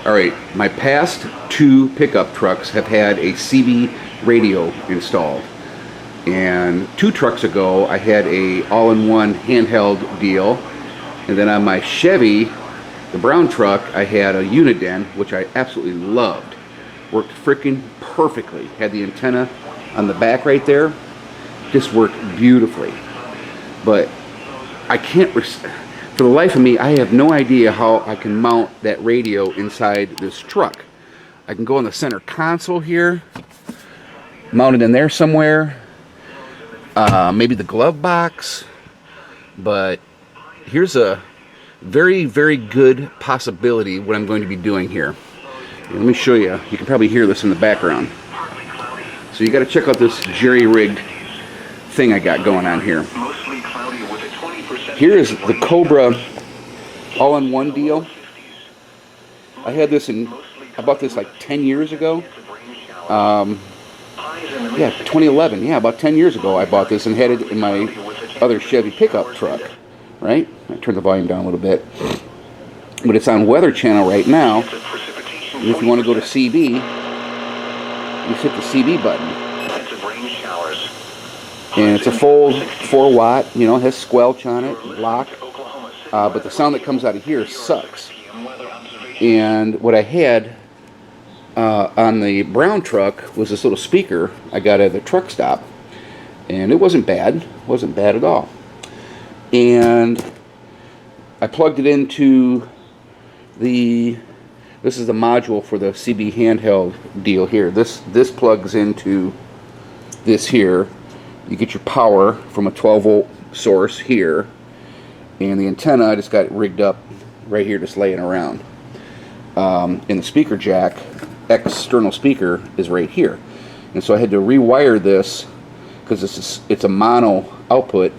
Alright, my past 2 pickup trucks have had a CB radio installed. And 2 trucks ago I had a all-in-one handheld deal. And then on my Chevy, the brown truck, I had a Uniden, which I absolutely loved. Worked freaking perfectly. Had the antenna on the back right there. Just worked beautifully. But I can't, for the life of me, I have no idea how I can mount that radio inside this truck. I can go in the center console here, mount it in there somewhere, maybe the glove box, but here's a very, very good possibility what I'm going to be doing here. Let me show you. You can probably hear this in the background. So you got to check out this jerry-rigged thing I got going on here. Here is the Cobra all-in-one deal. I had this I bought this like 10 years ago. Yeah, 2011. Yeah, about 10 years ago I bought this and had it in my other Chevy pickup truck. Right? I turned the volume down a little bit. But it's on Weather Channel right now. And if you want to go to CB, you just hit the CB button. And it's a full 4-watt, you know, it has squelch on it, lock. But the sound that comes out of here sucks. And what I had on the brown truck was this little speaker I got at the truck stop. And it wasn't bad. It wasn't bad at all. And I plugged it into this is the module for the CB handheld deal here. This plugs into this here. You get your power from a 12-volt source here, and the antenna I just got it rigged up right here, just laying around. And the speaker jack, external speaker, is right here. And so I had to rewire this because it's a mono output,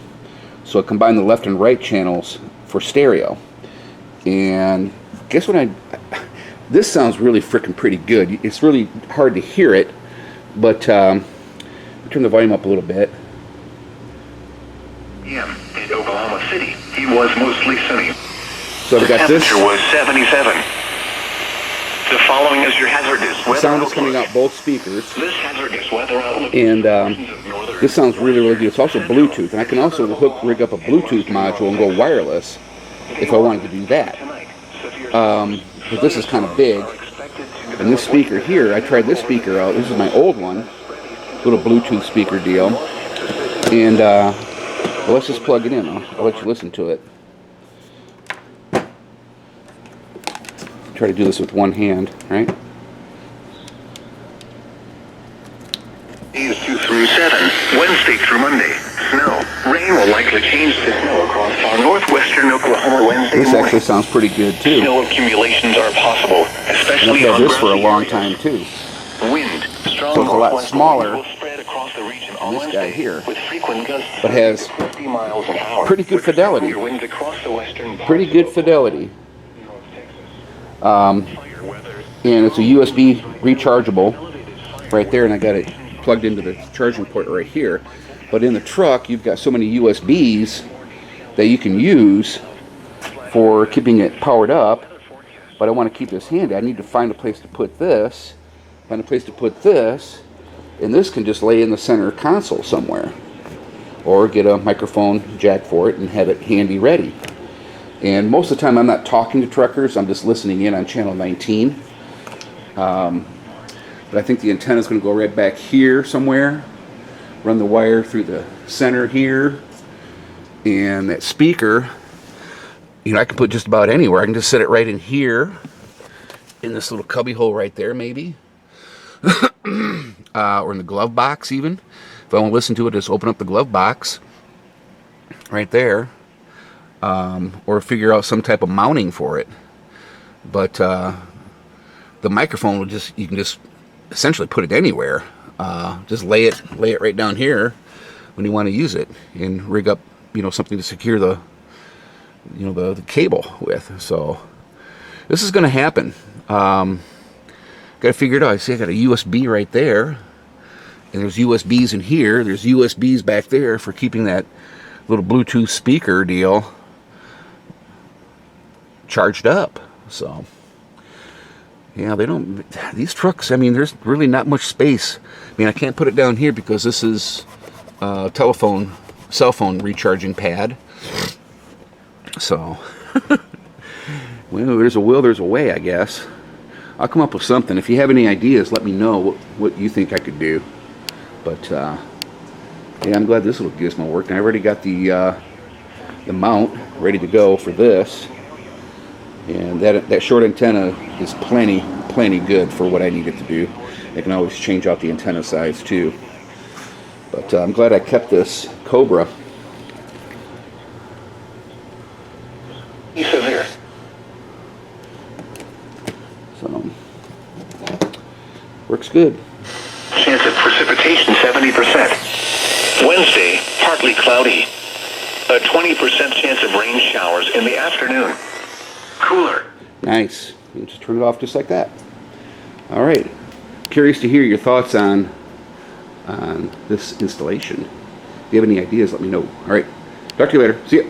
so I combined the left and right channels for stereo. And guess what? This sounds really freaking pretty good. It's really hard to hear it, but turn the volume up a little bit. Yeah, in Oklahoma City, it was mostly sunny. So I've got this. The temperature was 77. The following is your hazardous weather. The sound is coming out both speakers. This hazardous weather outlook. And this sounds really, really good. It's also Bluetooth, and I can also rig up a Bluetooth module and go wireless if I wanted to do that. But this is kind of big. And this speaker here, I tried this speaker out. This is my old one. Little Bluetooth speaker deal. And well, let's just plug it in. I'll let you listen to it. Try to do this with one hand, right? Days 2 through 7, Wednesday through Monday. Snow. Rain will likely change to snow across far northwestern Oklahoma Wednesday This morning. actually sounds pretty good too. Snow accumulations are possible, especially and I've on had this for a long areas. time too. Wind. Strong So it's a lot northwest smaller winds will spread across the region on than this guy Wednesday, here, with frequent gusts but has 50 miles an hour. pretty good fidelity. Winds across the western Pretty good fidelity. And it's a USB rechargeable right there, and I got it plugged into the charging port right here. But in the truck, you've got so many USBs that you can use for keeping it powered up. But I want to keep this handy. I need to find a place to put this, and this can just lay in the center console somewhere, or get a microphone jack for it and have it handy ready. And most of the time I'm not talking to truckers, I'm just listening in on channel 19. But I think the antenna is going to go right back here somewhere, run the wire through the center here, and that speaker, you know, I can put just about anywhere. I can just set it right in here, in this little cubby hole right there maybe, or in the glove box even. If I want to listen to it, just open up the glove box right there, or figure out some type of mounting for it. But the microphone will you can just essentially put it anywhere. Just lay it right down here when you want to use it, and rig up, you know, something to secure the cable with. So this is going to happen. Got to figure it out. I see I got a USB right there, and there's USBs in here. There's USBs back there for keeping that little Bluetooth speaker deal charged up. So Yeah, they don't. These trucks, I mean, there's really not much space. I mean, I can't put it down here because this is a cell phone recharging pad. So, well, there's a will, there's a way, I guess. I'll come up with something. If you have any ideas, let me know what you think I could do. But yeah, I'm glad this little gizmo worked. And I already got the mount ready to go for this. And that short antenna is plenty good for what I need it to do. I can always change out the antenna size too. But I'm glad I kept this Cobra. Severe. So, works good. Chance of precipitation 70%. Wednesday, partly cloudy. A 20% chance of rain showers in the afternoon. Cooler. Nice. You just turn it off just like that. All right. Curious to hear your thoughts on this installation. If you have any ideas, let me know. All right. Talk to you later. See ya.